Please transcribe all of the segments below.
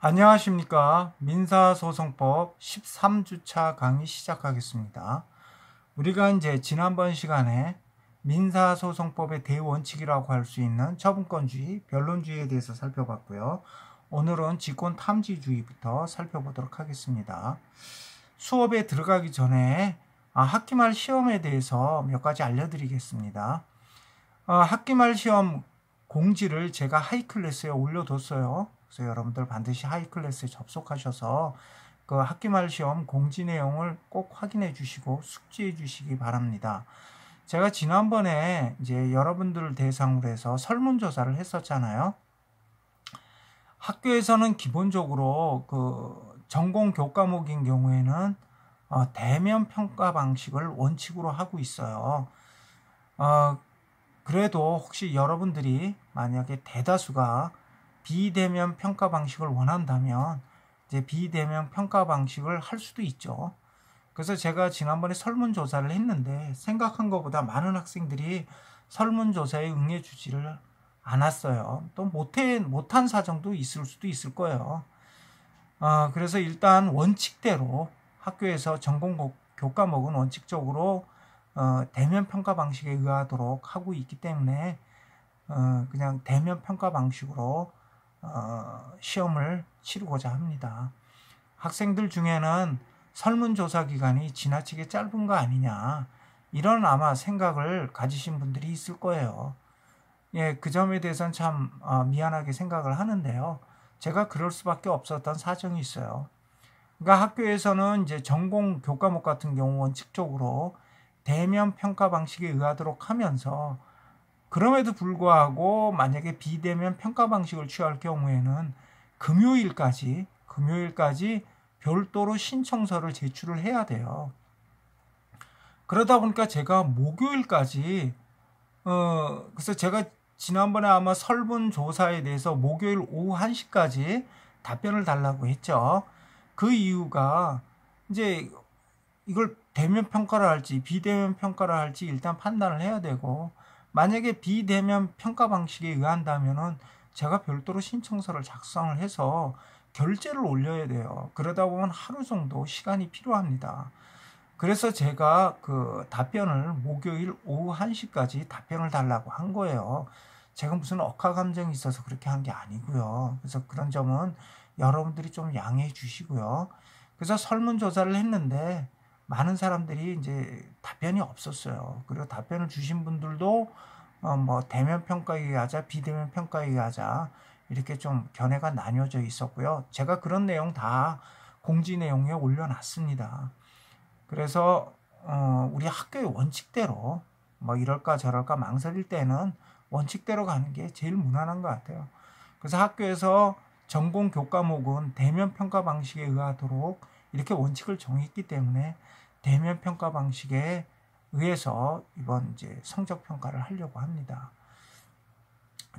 안녕하십니까. 민사소송법 13주차 강의 시작하겠습니다. 우리가 이제 지난번 시간에 민사소송법의 대원칙이라고 할 수 있는 처분권주의, 변론주의에 대해서 살펴봤고요. 오늘은 직권탐지주의부터 살펴보도록 하겠습니다. 수업에 들어가기 전에 학기말 시험에 대해서 몇 가지 알려드리겠습니다. 학기말 시험 공지를 제가 하이클래스에 올려뒀어요. 그래서 여러분들 반드시 하이클래스에 접속하셔서 그 학기말 시험 공지 내용을 꼭 확인해 주시고 숙지해 주시기 바랍니다. 제가 지난번에 이제 여러분들 대상으로 해서 설문조사를 했었잖아요. 학교에서는 기본적으로 그 전공 교과목인 경우에는 대면 평가 방식을 원칙으로 하고 있어요. 그래도 혹시 여러분들이 만약에 대다수가 비대면 평가 방식을 원한다면 이제 비대면 평가 방식을 할 수도 있죠. 그래서 제가 지난번에 설문조사를 했는데 생각한 것보다 많은 학생들이 설문조사에 응해주지를 않았어요. 또 못한 사정도 있을 수도 있을 거예요. 그래서 일단 원칙대로 학교에서 전공 교과목은 원칙적으로 대면 평가 방식에 의하도록 하고 있기 때문에 그냥 대면 평가 방식으로 시험을 치르고자 합니다. 학생들 중에는 설문조사 기간이 지나치게 짧은 거 아니냐 이런 아마 생각을 가지신 분들이 있을 거예요. 예, 그 점에 대해서는 참 미안하게 생각을 하는데요. 제가 그럴 수밖에 없었던 사정이 있어요. 그러니까 학교에서는 이제 전공 교과목 같은 경우 원칙적으로 대면 평가 방식에 의하도록 하면서 그럼에도 불구하고 만약에 비대면 평가 방식을 취할 경우에는 금요일까지 별도로 신청서를 제출을 해야 돼요. 그러다 보니까 제가 목요일까지 그래서 제가 지난번에 아마 설문조사에 대해서 목요일 오후 1시까지 답변을 달라고 했죠. 그 이유가 이제 이걸 대면 평가를 할지 비대면 평가를 할지 일단 판단을 해야 되고 만약에 비대면 평가 방식에 의한다면은 제가 별도로 신청서를 작성을 해서 결제를 올려야 돼요. 그러다 보면 하루 정도 시간이 필요합니다. 그래서 제가 그 답변을 목요일 오후 1시까지 답변을 달라고 한 거예요. 제가 무슨 억하 감정이 있어서 그렇게 한 게 아니고요. 그래서 그런 점은 여러분들이 좀 양해해 주시고요. 그래서 설문조사를 했는데 많은 사람들이 이제 답변이 없었어요. 그리고 답변을 주신 분들도 뭐 대면 평가에 의하자, 비대면 평가에 의하자 이렇게 좀 견해가 나뉘어져 있었고요. 제가 그런 내용 다 공지 내용에 올려놨습니다. 그래서 우리 학교의 원칙대로 뭐 이럴까 저럴까 망설일 때는 원칙대로 가는 게 제일 무난한 것 같아요. 그래서 학교에서 전공 교과목은 대면 평가 방식에 의하도록 이렇게 원칙을 정했기 때문에 대면 평가 방식에 의해서 이번 이제 성적 평가를 하려고 합니다.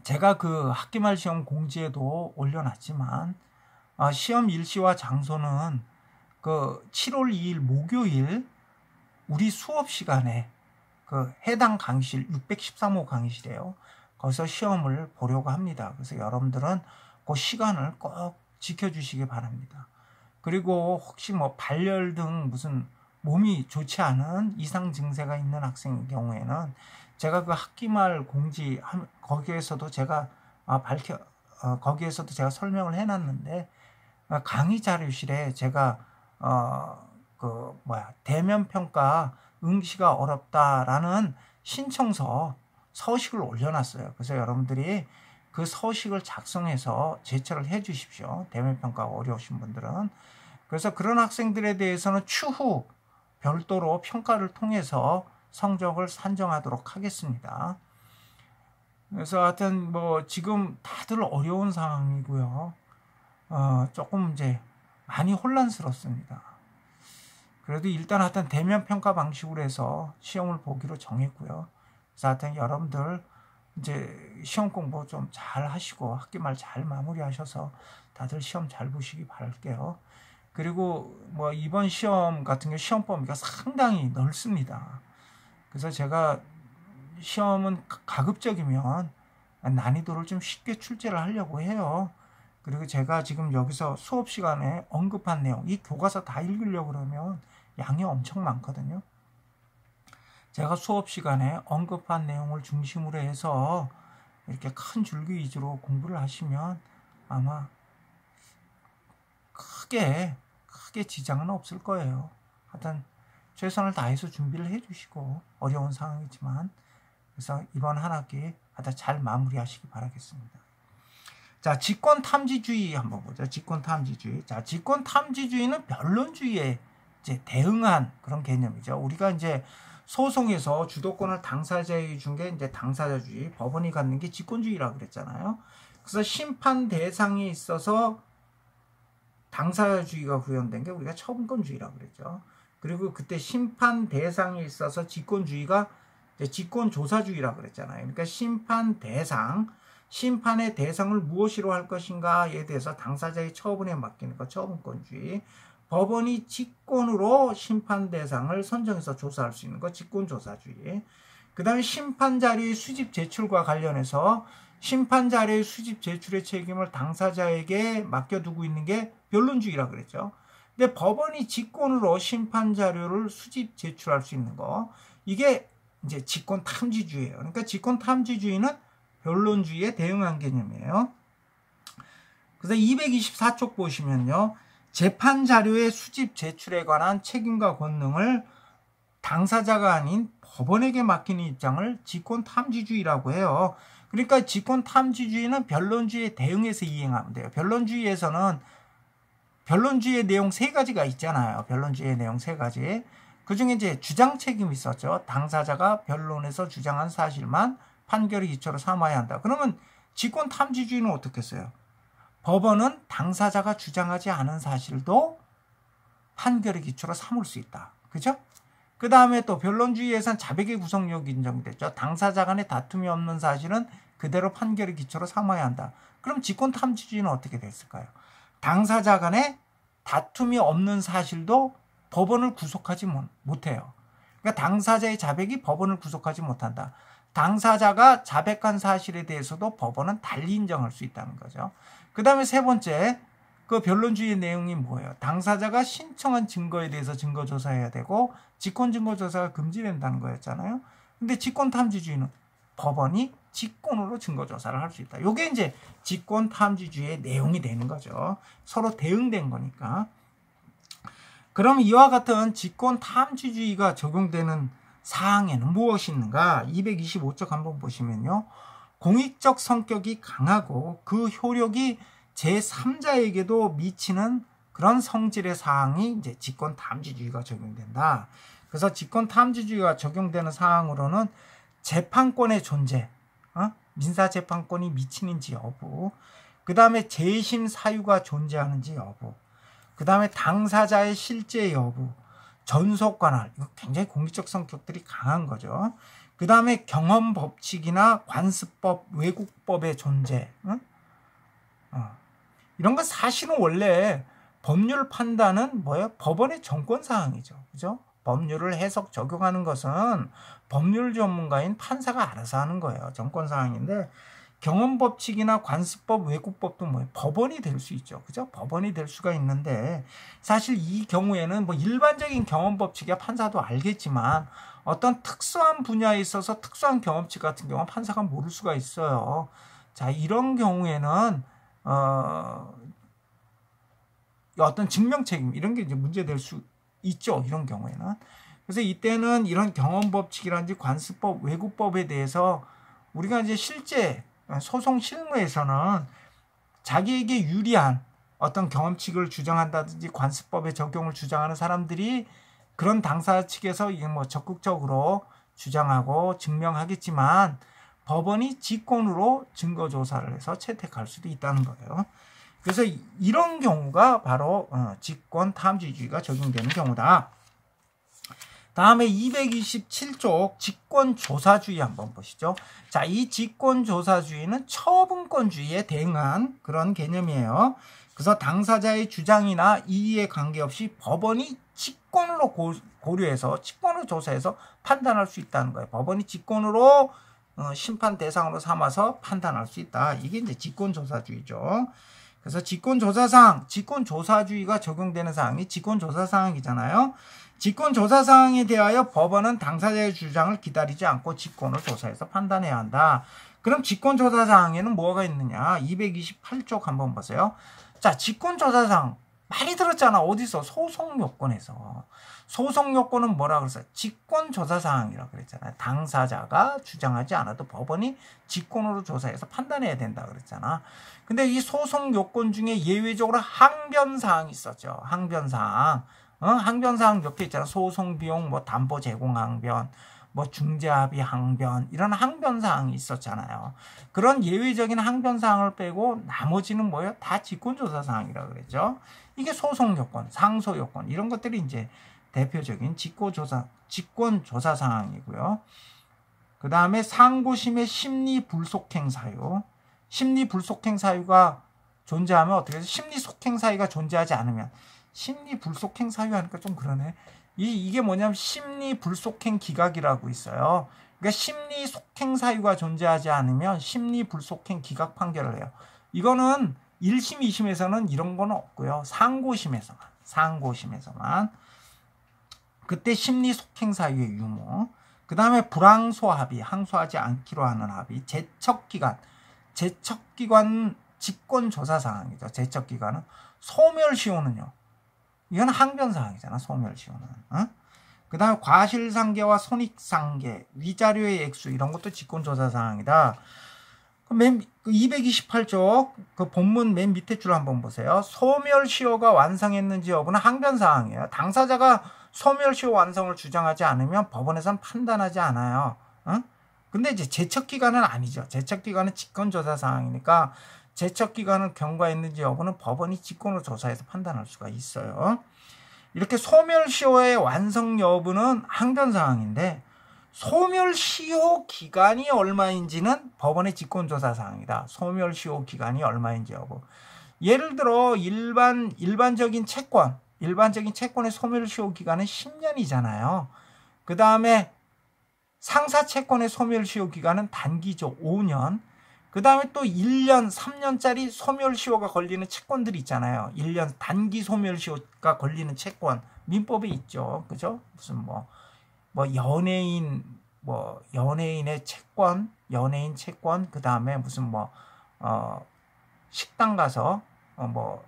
제가 그 학기말 시험 공지에도 올려놨지만 시험 일시와 장소는 그 7월 2일 목요일 우리 수업 시간에 그 해당 강의실 613호 강의실이에요. 거기서 시험을 보려고 합니다. 그래서 여러분들은 그 시간을 꼭 지켜주시기 바랍니다. 그리고 혹시 뭐 발열 등 무슨 몸이 좋지 않은 이상 증세가 있는 학생의 경우에는 제가 그 학기말 공지 거기에서도 제가 거기에서도 제가 설명을 해놨는데 강의 자료실에 제가 대면 평가 응시가 어렵다라는 신청서 서식을 올려놨어요. 그래서 여러분들이 그 서식을 작성해서 제출을 해 주십시오. 대면 평가가 어려우신 분들은. 그래서 그런 학생들에 대해서는 추후 별도로 평가를 통해서 성적을 산정하도록 하겠습니다. 그래서 하여튼 뭐 지금 다들 어려운 상황이고요. 조금 이제 많이 혼란스럽습니다. 그래도 일단 하여튼 대면 평가 방식으로 해서 시험을 보기로 정했고요. 그래서 하여튼 여러분들 이제 시험 공부 좀 잘 하시고 학기말 잘 마무리하셔서 다들 시험 잘 보시기 바랄게요. 그리고 뭐 이번 시험 같은 경우 시험 범위가 상당히 넓습니다. 그래서 제가 시험은 가급적이면 난이도를 좀 쉽게 출제를 하려고 해요. 그리고 제가 지금 여기서 수업 시간에 언급한 내용, 이 교과서 다 읽으려고 그러면 양이 엄청 많거든요. 제가 수업 시간에 언급한 내용을 중심으로 해서 이렇게 큰 줄기 위주로 공부를 하시면 아마 크게 지장은 없을 거예요. 하여튼 최선을 다해서 준비를 해주시고, 어려운 상황이지만, 그래서 이번 한 학기 하여튼 잘 마무리하시기 바라겠습니다. 자, 직권탐지주의 한번 보죠. 직권탐지주의. 자, 직권탐지주의는 변론주의에 이제 대응한 그런 개념이죠. 우리가 이제 소송에서 주도권을 당사자에게 준 게 이제 당사자주의, 법원이 갖는 게 직권주의라고 그랬잖아요. 그래서 심판 대상에 있어서 당사자주의가 구현된 게 우리가 처분권주의라고 그랬죠. 그리고 그때 심판 대상에 있어서 직권주의가 직권조사주의라고 그랬잖아요. 그러니까 심판 대상, 심판의 대상을 무엇으로 할 것인가에 대해서 당사자의 처분에 맡기는 것, 처분권주의. 법원이 직권으로 심판 대상을 선정해서 조사할 수 있는 것, 직권조사주의. 그 다음에 심판 자료의 수집 제출과 관련해서 심판 자료의 수집 제출의 책임을 당사자에게 맡겨두고 있는 게 변론주의라고 그랬죠. 근데 법원이 직권으로 심판 자료를 수집 제출할 수 있는 거, 이게 이제 직권 탐지주의예요. 그러니까 직권 탐지주의는 변론주의에 대응한 개념이에요. 그래서 224쪽 보시면요, 재판 자료의 수집 제출에 관한 책임과 권능을 당사자가 아닌 법원에게 맡기는 입장을 직권 탐지주의라고 해요. 그러니까 직권 탐지주의는 변론주의에 대응해서 이행하면 돼요. 변론주의에서는 변론주의의 내용 3가지가 있잖아요. 변론주의의 내용 3가지. 그 중에 이제 주장 책임이 있었죠. 당사자가 변론에서 주장한 사실만 판결의 기초로 삼아야 한다. 그러면 직권 탐지주의는 어떻게 써요? 법원은 당사자가 주장하지 않은 사실도 판결의 기초로 삼을 수 있다. 그죠? 그 다음에 또 변론주의에선 자백의 구속력이 인정됐죠. 당사자 간에 다툼이 없는 사실은 그대로 판결의 기초로 삼아야 한다. 그럼 직권 탐지주의는 어떻게 됐을까요? 당사자 간에 다툼이 없는 사실도 법원을 구속하지 못해요. 그러니까 당사자의 자백이 법원을 구속하지 못한다. 당사자가 자백한 사실에 대해서도 법원은 달리 인정할 수 있다는 거죠. 그 다음에 3번째, 그 변론주의의 내용이 뭐예요? 당사자가 신청한 증거에 대해서 증거조사해야 되고 직권증거조사가 금지된다는 거였잖아요. 근데 직권탐지주의는 법원이 직권으로 증거조사를 할 수 있다. 이게 이제 직권탐지주의의 내용이 되는 거죠. 서로 대응된 거니까. 그럼 이와 같은 직권탐지주의가 적용되는 사항에는 무엇이 있는가? 225쪽 한번 보시면요, 공익적 성격이 강하고 그 효력이 제3자에게도 미치는 그런 성질의 사항이 이제 직권탐지주의가 적용된다. 그래서 직권탐지주의가 적용되는 사항으로는 재판권의 존재, 민사재판권이 미치는지 여부, 그 다음에 재심 사유가 존재하는지 여부, 그 다음에 당사자의 실제 여부, 전속관할, 이거 굉장히 공익적 성격들이 강한 거죠. 그 다음에 경험 법칙이나 관습법, 외국법의 존재, 이런 건 사실은 원래 법률 판단은 뭐예요? 법원의 정권사항이죠. 그죠? 법률을 해석 적용하는 것은 법률 전문가인 판사가 알아서 하는 거예요. 정권사항인데, 경험 법칙이나 관습법, 외국법도 뭐예요? 법원이 될 수 있죠. 그죠? 법원이 될 수가 있는데, 사실 이 경우에는 뭐 일반적인 경험 법칙이야 판사도 알겠지만, 어떤 특수한 분야에 있어서 특수한 경험칙 같은 경우는 판사가 모를 수가 있어요. 자, 이런 경우에는 어떤 증명 책임 이런 게 이제 문제될 수 있죠. 이런 경우에는. 그래서 이때는 이런 경험 법칙이라든지 관습법, 외국법에 대해서 우리가 이제 실제 소송 실무에서는 자기에게 유리한 어떤 경험칙을 주장한다든지 관습법의 적용을 주장하는 사람들이 그런 당사 측에서 이게 뭐 적극적으로 주장하고 증명하겠지만 법원이 직권으로 증거조사를 해서 채택할 수도 있다는 거예요. 그래서 이런 경우가 바로 직권탐지주의가 적용되는 경우다. 다음에 227쪽 직권조사주의 한번 보시죠. 자, 이 직권조사주의는 처분권주의에 대응한 그런 개념이에요. 그래서 당사자의 주장이나 이의에 관계없이 법원이 직권으로 고려해서 직권으로 조사해서 판단할 수 있다는 거예요. 법원이 직권으로 심판 대상으로 삼아서 판단할 수 있다. 이게 이제 직권조사주의죠. 그래서 직권조사사항, 직권조사주의가 적용되는 사항이 직권조사사항이잖아요. 직권조사사항에 대하여 법원은 당사자의 주장을 기다리지 않고 직권을 조사해서 판단해야 한다. 그럼 직권조사사항에는 뭐가 있느냐? 228쪽 한번 보세요. 자, 직권조사사항 많이 들었잖아. 어디서? 소송요건에서. 소송요건은 뭐라 그랬어요? 직권조사사항이라고 그랬잖아요. 당사자가 주장하지 않아도 법원이 직권으로 조사해서 판단해야 된다 그랬잖아. 근데 이 소송요건 중에 예외적으로 항변사항이 있었죠. 항변사항. 항변사항 몇 개 있잖아. 소송비용, 뭐 담보 제공 항변, 뭐 중재합의 항변, 이런 항변사항이 있었잖아요. 그런 예외적인 항변사항을 빼고 나머지는 뭐예요? 다 직권조사사항이라고 그랬죠. 이게 소송요건, 상소요건, 이런 것들이 이제 대표적인 직권조사사항이고요. 그 다음에 상고심의 심리불속행사유. 심리불속행사유가 존재하면 어떻게 해서 심리속행사유가 존재하지 않으면, 심리불속행사유 하니까 좀 그러네. 이게 뭐냐면 심리불속행 기각이라고 있어요. 그러니까 심리속행사유가 존재하지 않으면 심리불속행 기각 판결을 해요. 이거는 1심, 2심에서는 이런 건 없고요. 상고심에서만. 그때 심리속행사유의 유무. 그 다음에 불항소합의, 항소하지 않기로 하는 합의. 제척기관 직권조사사항이죠. 제척기관은. 소멸시효는요. 이건 항변사항이잖아. 소멸시효는. 그 다음에 과실상계와 손익상계, 위자료의 액수, 이런 것도 직권조사사항이다. 228쪽 그 본문 맨 밑에 줄 한번 보세요. 소멸시효가 완성했는지 여부는 항변사항이에요. 당사자가 소멸시효 완성을 주장하지 않으면 법원에서는 판단하지 않아요. 근데 이제 제척기간은 아니죠. 제척기간은 직권조사사항이니까 제척기간을 경과했는지 여부는 법원이 직권으로 조사해서 판단할 수가 있어요. 이렇게 소멸시효의 완성 여부는 항변사항인데 소멸시효 기간이 얼마인지는 법원의 직권조사사항이다. 소멸시효 기간이 얼마인지 여부. 예를 들어 일반적인 채권의 소멸시효 기간은 10년이잖아요. 그 다음에 상사채권의 소멸시효 기간은 단기죠. 5년. 그 다음에 또 1년, 3년짜리 소멸시효가 걸리는 채권들이 있잖아요. 1년 단기 소멸시효가 걸리는 채권. 민법에 있죠. 그죠? 무슨 연예인의 채권, 그 다음에 무슨 식당 가서,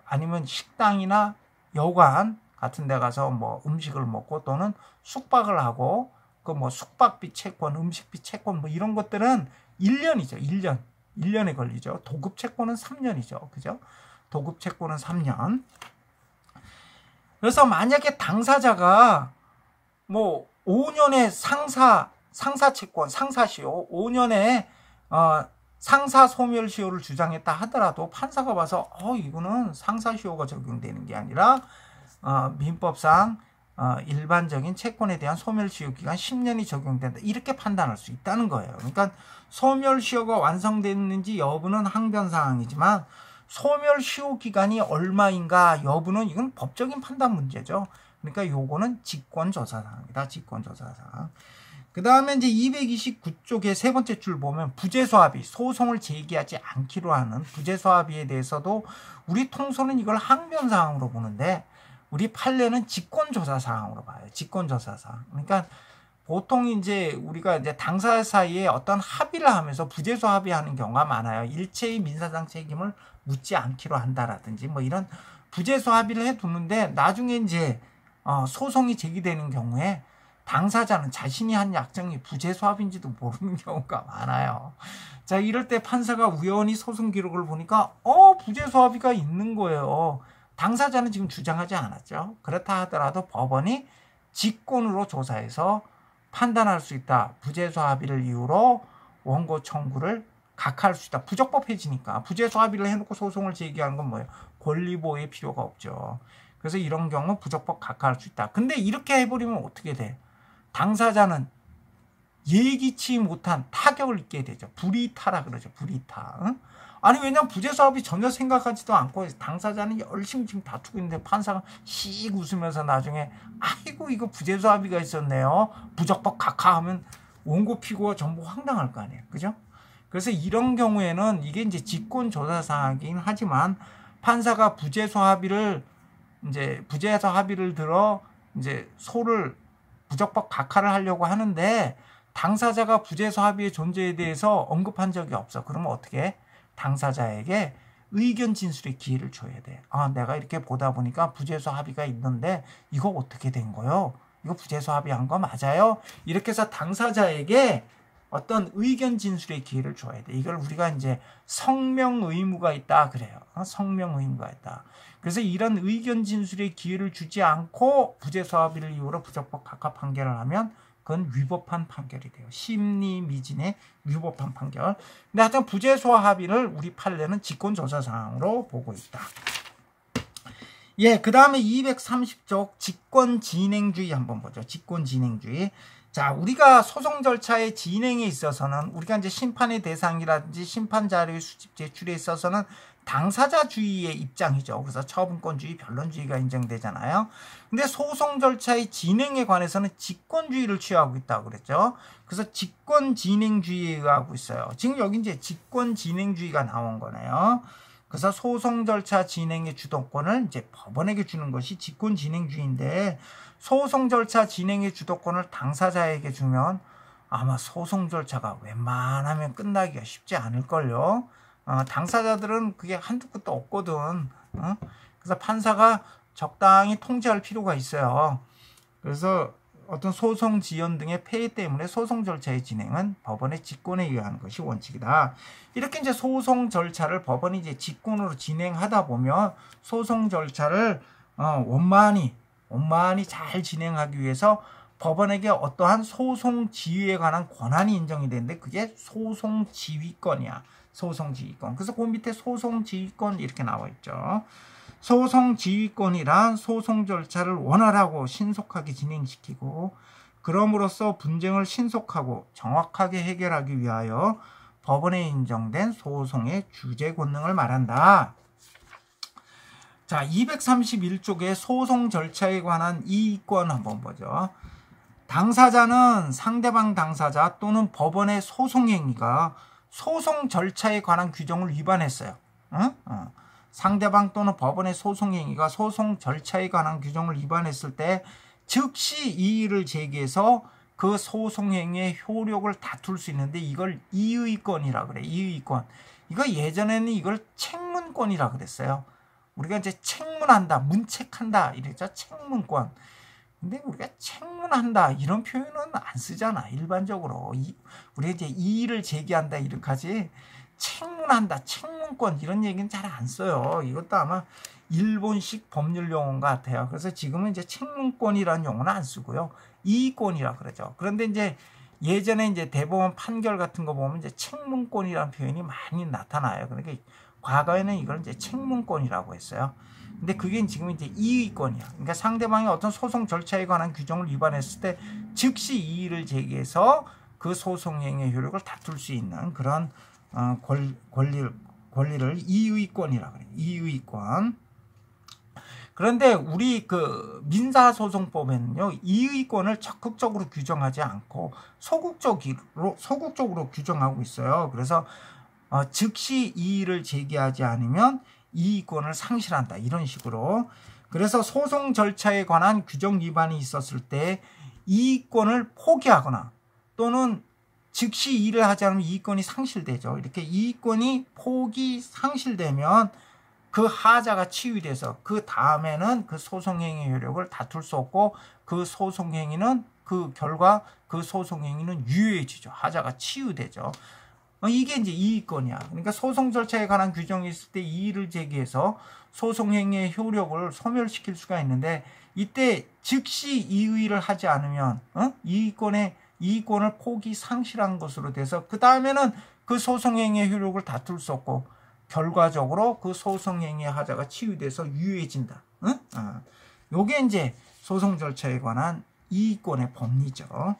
아니면 식당이나 여관 같은 데 가서 음식을 먹고 또는 숙박을 하고, 숙박비 채권, 음식비 채권, 이런 것들은 1년이죠. 1년에 걸리죠. 도급 채권은 3년이죠. 그죠? 도급 채권은 3년. 그래서 만약에 당사자가 5년의 상사채권, 상사시효, 5년의 상사소멸시효를 주장했다 하더라도 판사가 봐서 이거는 상사시효가 적용되는 게 아니라 민법상 일반적인 채권에 대한 소멸시효 기간 10년이 적용된다. 이렇게 판단할 수 있다는 거예요. 그러니까 소멸시효가 완성됐는지 여부는 항변사항이지만 소멸시효 기간이 얼마인가 여부는 이건 법적인 판단 문제죠. 그러니까 요거는 직권조사사항이다. 직권조사사항. 그 다음에 이제 229쪽의 세 번째 줄 보면 부재소합의, 소송을 제기하지 않기로 하는 부재소합의에 대해서도 우리 통소는 이걸 항변사항으로 보는데 우리 판례는 직권조사사항으로 봐요. 직권조사사항. 그러니까 보통 이제 우리가 이제 당사자 사이에 어떤 합의를 하면서 부재소 합의하는 경우가 많아요. 일체의 민사상 책임을 묻지 않기로 한다라든지 이런 부재소 합의를 해두는데 나중에 이제 소송이 제기되는 경우에 당사자는 자신이 한 약정이 부재소 합의인지도 모르는 경우가 많아요. 자, 이럴 때 판사가 우연히 소송 기록을 보니까 부재소 합의가 있는 거예요. 당사자는 지금 주장하지 않았죠. 그렇다 하더라도 법원이 직권으로 조사해서 판단할 수 있다. 부재소 합의를 이유로 원고 청구를 각하할 수 있다. 부적법 해지니까. 부재소 합의를 해놓고 소송을 제기하는 건 뭐예요? 권리보호의 필요가 없죠. 그래서 이런 경우 부적법 각하할 수 있다. 근데 이렇게 해버리면 어떻게 돼? 당사자는 예기치 못한 타격을 입게 되죠. 불이타라 그러죠. 불이타. 응? 아니 왜냐면 부재소 합의 전혀 생각하지도 않고 당사자는 열심히 지금 다투고 있는데 판사가 씩 웃으면서 나중에 아이고 이거 부재소 합의가 있었네요. 부적법 각하하면 원고 피고가 전부 황당할 거 아니에요. 그죠? 그래서 이런 경우에는 이게 이제 직권조사사항이긴 하지만 판사가 부재소 합의를 들어 이제 소를 부적법 각하를 하려고 하는데 당사자가 부재소 합의의 존재에 대해서 언급한 적이 없어. 그러면 어떻게? 당사자에게 의견 진술의 기회를 줘야 돼. 아, 내가 이렇게 보다 보니까 부재소 합의가 있는데 이거 어떻게 된 거요? 이거 부재소 합의한 거 맞아요? 이렇게 해서 당사자에게 어떤 의견 진술의 기회를 줘야 돼. 이걸 우리가 이제 성명 의무가 있다 그래요. 성명 의무가 있다. 그래서 이런 의견 진술의 기회를 주지 않고 부재소 합의를 이유로 부적법 각하 판결을 하면 그건 위법한 판결이 돼요. 심리 미진의 위법한 판결. 근데 하여튼 부재소 합의를 우리 판례는 직권조사사항으로 보고 있다. 예, 그 다음에 230쪽 직권진행주의 한번 보죠. 직권진행주의. 자, 우리가 소송 절차의 진행에 있어서는 우리가 이제 심판의 대상이라든지 심판 자료의 수집 제출에 있어서는 당사자주의의 입장이죠. 그래서 처분권주의, 변론주의가 인정되잖아요. 근데 소송 절차의 진행에 관해서는 직권주의를 취하고 있다고 그랬죠. 그래서 직권진행주의에 의하고 있어요. 지금 여기 이제 직권진행주의가 나온 거네요. 그래서 소송 절차 진행의 주도권을 이제 법원에게 주는 것이 직권진행주의인데, 소송 절차 진행의 주도권을 당사자에게 주면 아마 소송 절차가 웬만하면 끝나기가 쉽지 않을걸요. 당사자들은 그게 한두 끝도 없거든. 그래서 판사가 적당히 통제할 필요가 있어요. 그래서 어떤 소송 지연 등의 폐해 때문에 소송 절차의 진행은 법원의 직권에 의한 것이 원칙이다. 이렇게 이제 소송 절차를 법원이 이제 직권으로 진행하다 보면 소송 절차를 원만히 잘 진행하기 위해서 법원에게 어떠한 소송 지휘에 관한 권한이 인정이 되는데 그게 소송 지휘권이야. 소송 지휘권. 그래서 그 밑에 소송 지휘권 이렇게 나와 있죠. 소송 지휘권이란 소송 절차를 원활하고 신속하게 진행시키고 그럼으로써 분쟁을 신속하고 정확하게 해결하기 위하여 법원에 인정된 소송의 주재 권능을 말한다. 자, 231쪽의 소송 절차에 관한 이의권 한번 보죠. 당사자는 상대방 당사자 또는 법원의 소송 행위가 소송 절차에 관한 규정을 위반했어요. 상대방 또는 법원의 소송 행위가 소송 절차에 관한 규정을 위반했을 때 즉시 이의를 제기해서 그 소송 행위의 효력을 다툴 수 있는데 이걸 이의권이라 그래. 이의권. 이거 예전에는 이걸 책문권이라 그랬어요. 우리가 이제 책문한다, 문책한다 이랬죠. 책문권. 근데 우리가 책문한다 이런 표현은 안 쓰잖아. 일반적으로 우리가 이제 이의를 제기한다 이렇게 하지 책문한다, 책문권 이런 얘기는 잘 안 써요. 이것도 아마 일본식 법률 용어인 것 같아요. 그래서 지금은 이제 책문권이라는 용어는 안 쓰고요. 이의권이라 그러죠. 그런데 이제 예전에 이제 대법원 판결 같은 거 보면 이제 책문권이라는 표현이 많이 나타나요. 그러니까 과거에는 이걸 이제 책문권이라고 했어요. 근데 그게 지금 이제 이의권이야. 그러니까 상대방이 어떤 소송 절차에 관한 규정을 위반했을 때 즉시 이의를 제기해서 그 소송행위의 효력을 다툴 수 있는 그런 권리를 이의권이라고 그래요. 이의권. 그런데 우리 그 민사소송법에는요, 이의권을 적극적으로 규정하지 않고 소극적으로 규정하고 있어요. 그래서 즉시 이의를 제기하지 않으면 이의권을 상실한다. 이런 식으로. 그래서 소송 절차에 관한 규정 위반이 있었을 때 이의권을 포기하거나 또는 즉시 이의를 하지 않으면 이의권이 상실되죠. 이렇게 이의권이 포기 상실되면 그 하자가 치유돼서 그 다음에는 그 소송행위 효력을 다툴 수 없고 그 소송행위는 그 결과 그 소송행위는 유효해지죠. 하자가 치유되죠. 이게 이제 이의권이야. 그러니까 소송 절차에 관한 규정이 있을 때 이의를 제기해서 소송행위의 효력을 소멸시킬 수가 있는데 이때 즉시 이의를 하지 않으면 이의권을 포기 상실한 것으로 돼서 그 다음에는 그 소송행위의 효력을 다툴 수 없고 결과적으로 그 소송행위의 하자가 치유돼서 유효해진다. 요게 이제 소송 절차에 관한 이의권의 법리죠.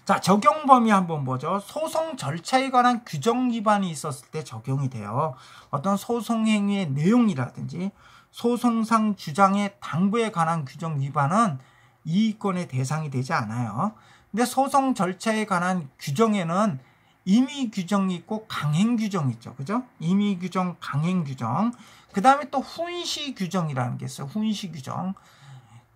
자, 적용 범위 한번 보죠. 소송 절차에 관한 규정 위반이 있었을 때 적용이 돼요. 어떤 소송 행위의 내용이라든지 소송상 주장의 당부에 관한 규정 위반은 이의권의 대상이 되지 않아요. 근데 소송 절차에 관한 규정에는 임의 규정이 있고 강행 규정이 있죠. 그죠? 임의 규정, 강행 규정. 그 다음에 또 훈시 규정이라는 게 있어요. 훈시 규정.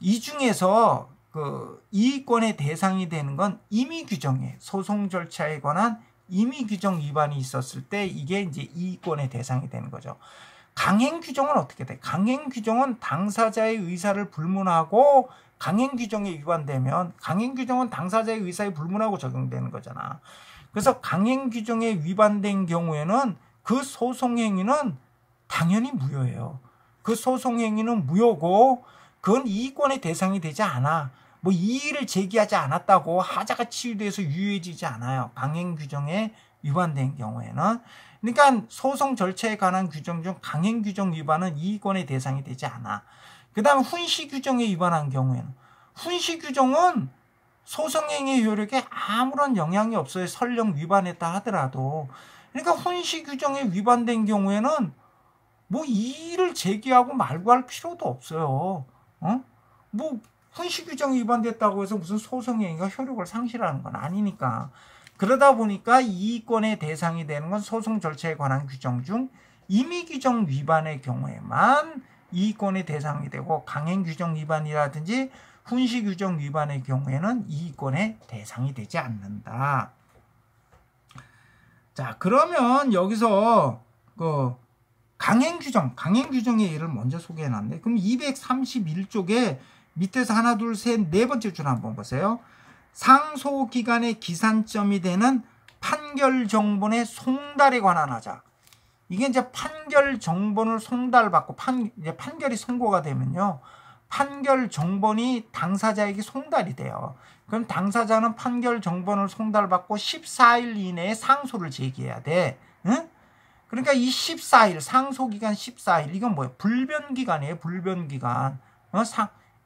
이 중에서 그 이의권의 대상이 되는 건 임의 규정이에요. 소송 절차에 관한 임의 규정 위반이 있었을 때 이게 이제 이의권의 대상이 되는 거죠. 강행 규정은 어떻게 돼? 강행 규정은 당사자의 의사를 불문하고 강행 규정에 위반되면 강행 규정은 당사자의 의사에 불문하고 적용되는 거잖아. 그래서 강행 규정에 위반된 경우에는 그 소송 행위는 당연히 무효예요. 그 소송 행위는 무효고 그건 이의권의 대상이 되지 않아. 뭐 이의를 제기하지 않았다고 하자가 치유돼서 유효해지지 않아요. 강행 규정에 위반된 경우에는. 그러니까 소송 절차에 관한 규정 중 강행 규정 위반은 이의권의 대상이 되지 않아. 그 다음 훈시 규정에 위반한 경우에는 훈시 규정은 소송행위 효력에 아무런 영향이 없어요. 설령 위반했다 하더라도. 그러니까 훈시 규정에 위반된 경우에는 뭐 이의를 제기하고 말고 할 필요도 없어요. 뭐 훈시 규정이 위반됐다고 해서 무슨 소송행위가 효력을 상실하는 건 아니니까. 그러다 보니까 이의권의 대상이 되는 건 소송 절차에 관한 규정 중 임의 규정 위반의 경우에만 이의권의 대상이 되고 강행 규정 위반이라든지 훈시 규정 위반의 경우에는 이의권의 대상이 되지 않는다. 자, 그러면 여기서 그 강행 규정의 예를 먼저 소개해놨네. 그럼 231쪽에 밑에서 하나, 둘, 셋, 네 번째 줄 한번 보세요. 상소기관의 기산점이 되는 판결 정본의 송달에 관한 하자. 이게 이제 판결 정본을 송달받고 이제 판결이 선고가 되면요. 판결 정본이 당사자에게 송달이 돼요. 그럼 당사자는 판결 정본을 송달받고 14일 이내에 상소를 제기해야 돼. 응? 그러니까 이 14일, 상소기간 14일, 이건 뭐예요? 불변기간이에요. 불변기간.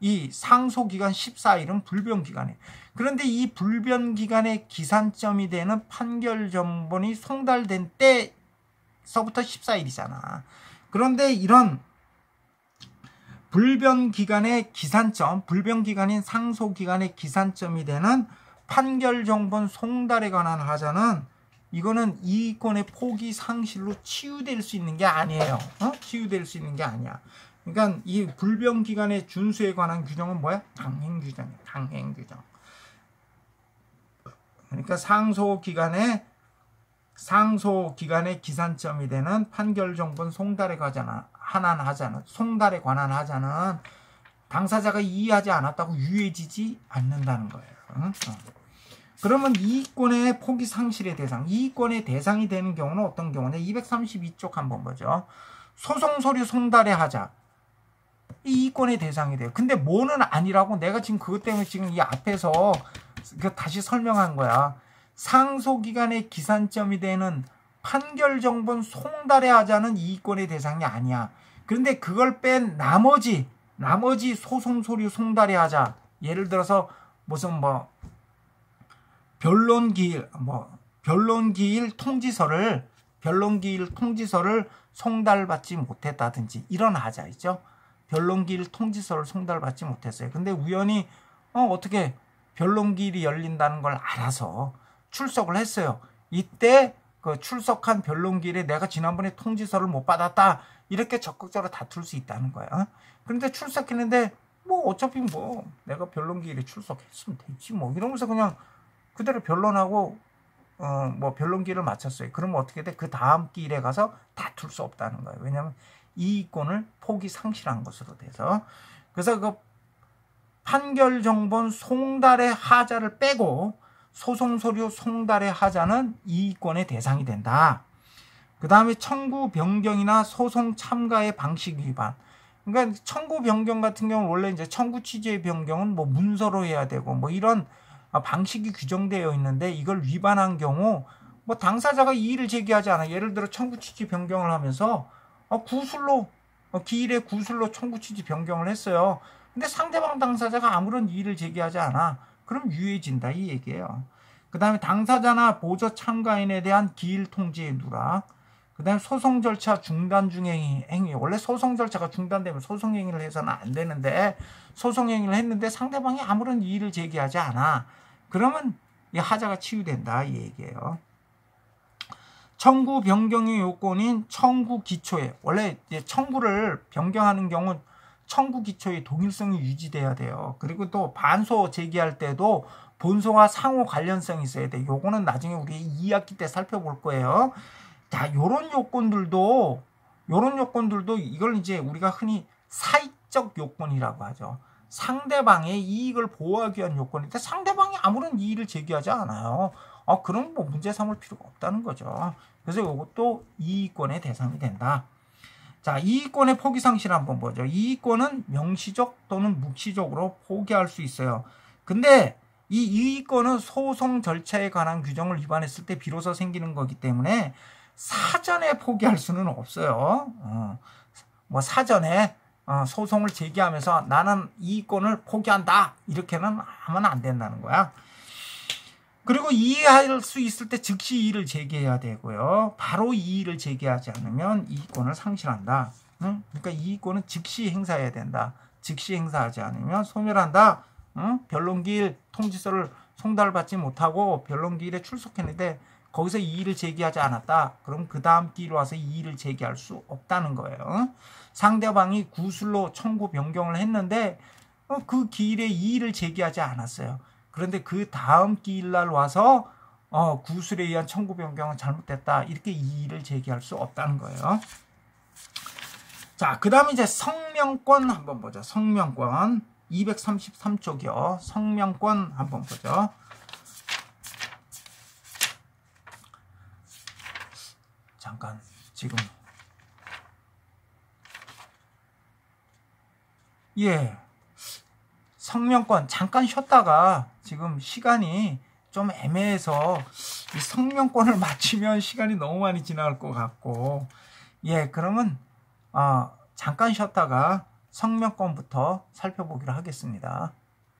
이 상소기간 14일은 불변기간이에요. 그런데 이 불변기간의 기산점이 되는 판결 정본이 송달된 때서부터 14일이잖아. 그런데 이런 불변기간의 기산점, 불변기간인 상소기간의 기산점이 되는 판결 정본 송달에 관한 하자는 이거는 이의권의 포기 상실로 치유될 수 있는 게 아니에요. 치유될 수 있는 게 아니야. 그러니까 이 불변기간의 준수에 관한 규정은 뭐야? 강행 규정이야. 강행 규정. 그러니까 상소기간의 기산점이 되는 판결 정본 송달에 관한 하자는 당사자가 이의하지 않았다고 유효해지지 않는다는 거예요. 그러면 이의권의 포기 상실의 대상, 이의권의 대상이 되는 경우는 어떤 경우냐? 232쪽 한번 보죠. 소송 서류 송달의 하자. 이의권의 대상이 돼요. 근데 뭐는 아니라고 내가 지금 그것 때문에 지금 이 앞에서 다시 설명한 거야. 상소기간의 기산점이 되는 판결 정본 송달의 하자는 이의권의 대상이 아니야. 그런데 그걸 뺀 나머지 소송 서류 송달의 하자. 예를 들어서 무슨 변론기일 통지서를 송달받지 못했다든지 이런 하자 있죠. 변론기일 통지서를 송달받지 못했어요. 근데 우연히 어떻게 변론기일이 열린다는 걸 알아서 출석을 했어요. 이때 그 출석한 변론기일에 내가 지난번에 통지서를 못 받았다 이렇게 적극적으로 다툴 수 있다는 거야. 그런데 출석했는데 어차피 내가 변론기일에 출석했으면 되지 이러면서 그냥 그대로 변론하고 변론기일을 마쳤어요. 그러면 어떻게 돼? 그 다음 기일에 가서 다툴 수 없다는 거예요. 왜냐하면 이의권을 포기 상실한 것으로 돼서. 그래서 그 판결 정본 송달의 하자를 빼고 소송 서류 송달의 하자는 이의권의 대상이 된다. 그 다음에 청구 변경이나 소송 참가의 방식 위반. 그러니까 청구 변경 같은 경우는 원래 이제 청구 취지의 변경은 문서로 해야 되고 이런 방식이 규정되어 있는데 이걸 위반한 경우 당사자가 이의를 제기하지 않아. 예를 들어 청구 취지 변경을 하면서 기일에 구술로 청구 취지 변경을 했어요. 근데 상대방 당사자가 아무런 이의를 제기하지 않아. 그럼 유효해진다 이 얘기예요. 그 다음에 당사자나 보조 참가인에 대한 기일 통지의 누락. 그 다음에 소송 절차 중단 중의 행위. 원래 소송 절차가 중단되면 소송 행위를 해서는 안 되는데 소송 행위를 했는데 상대방이 아무런 이의를 제기하지 않아. 그러면 이 하자가 치유된다 이 얘기예요. 청구 변경의 요건인 청구 기초에, 원래 이제 청구를 변경하는 경우는 청구 기초의 동일성이 유지돼야 돼요. 그리고 또 반소 제기할 때도 본소와 상호 관련성이 있어야 돼. 요거는 나중에 우리 2학기 때 살펴볼 거예요. 자, 요런 요건들도 이걸 이제 우리가 흔히 사익적 요건이라고 하죠. 상대방의 이익을 보호하기 위한 요건인데 상대방이 아무런 이의를 제기하지 않아요. 그럼 뭐 문제 삼을 필요가 없다는 거죠. 그래서 이것도 이의권의 대상이 된다. 자, 이의권의 포기 상실 한번 보죠. 이의권은 명시적 또는 묵시적으로 포기할 수 있어요. 근데 이 이의권은 소송 절차에 관한 규정을 위반했을 때 비로소 생기는 거기 때문에 사전에 포기할 수는 없어요. 뭐 사전에 소송을 제기하면서 나는 이의권을 포기한다 이렇게는 하면 안 된다는 거야. 그리고 이의할 수 있을 때 즉시 이의를 제기해야 되고요. 바로 이의를 제기하지 않으면 이의권을 상실한다. 그러니까 이의권은 즉시 행사해야 된다. 즉시 행사하지 않으면 소멸한다. 변론기일 통지서를 송달받지 못하고 변론기일에 출석했는데 거기서 이의를 제기하지 않았다. 그럼 그 다음 기일 와서 이의를 제기할 수 없다는 거예요. 상대방이 구술로 청구 변경을 했는데 그 기일에 이의를 제기하지 않았어요. 그런데 그 다음 기일날 와서 구술에 의한 청구 변경은 잘못됐다. 이렇게 이의를 제기할 수 없다는 거예요. 자, 그 다음에 이제 성명권 한번 보죠. 성명권 233쪽이요. 성명권 한번 보죠. 잠깐 지금 성명권 잠깐 쉬었다가 지금 시간이 좀 애매해서 이 성명권을 맞추면 시간이 너무 많이 지나갈 것 같고 그러면 잠깐 쉬었다가 성명권부터 살펴보기로 하겠습니다.